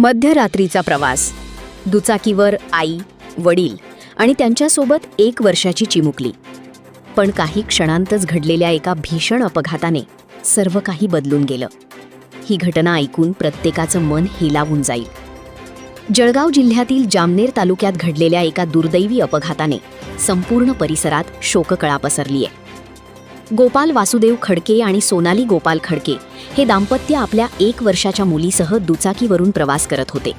मध्यरात्रीचा प्रवास, दुचाकीवर आई, वडील आणि त्यांच्यासोबत 1 वर्षाची चिमुकली. पण काही क्षणांतच घडलेल्या एका भीषण अपघाताने सर्व काही बदलून गेलं. ही घटना ऐकून प्रत्येकाचं मन हेलावून जाईल. जळगाव जिल्ह्यातील जामनेर तालुक्यात घडलेल्या एका दुर्दैवी अपघाताने संपूर्ण परिसरात शोककळा पसरली आहे. गोपाल वासुदेव खडके आणि सोनाली गोपाल खडके हे दाम्पत्य आपल्या 1 वर्षाच्या मुलीसह दुचाकीवरून प्रवास करत होते.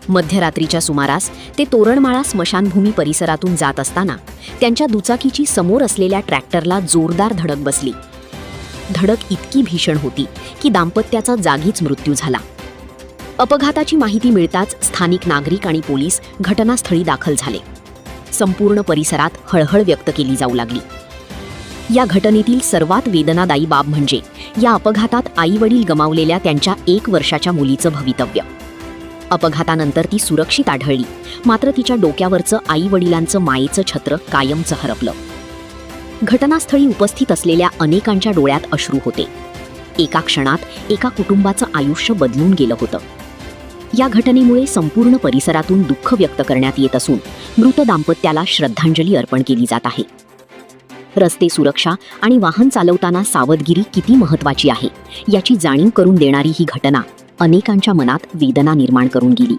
मध्यरात्रीच्या सुमारास ते तोरणमाळा स्मशानभूमी परिसरातून जात असताना त्यांच्या दुचाकीची समोर असलेल्या ट्रॅक्टरला जोरदार धडक बसली. धडक इतकी भीषण होती की दाम्पत्याचा जागीच मृत्यू झाला. अपघाताची माहिती मिळताच स्थानिक नागरिक आणि पोलीस घटनास्थळी दाखल झाले. संपूर्ण परिसरात हळहळ व्यक्त केली जाऊ लागली. या घटनेतील सर्वात वेदनादायी बाब म्हणजे या अपघातात आई-वडील गमावलेल्या त्यांच्या 1 वर्षाच्या मुलीचं भवितव्य. अपघातानंतर ती सुरक्षित आढळली, मात्र तिच्या डोक्यावरचं आई-वडिलांचं मायेचं छत्र कायमचं हरपलं. घटनास्थळी उपस्थित असलेल्या अनेकांच्या डोळ्यात अश्रू होते. एका क्षणात एका कुटुंबाचं आयुष्य बदलून गेलं होतं. या घटनेमुळे संपूर्ण परिसरातून दुःख व्यक्त करण्यात येत असून मृत दाम्पत्याला श्रद्धांजली अर्पण केली जात आहे. रस्ते सुरक्षा आणि वाहन चालवताना सावधगिरी किती महत्त्वाची आहे याची जाणीव करून देणारी ही घटना अनेकांच्या मनात वेदना निर्माण करून गेली.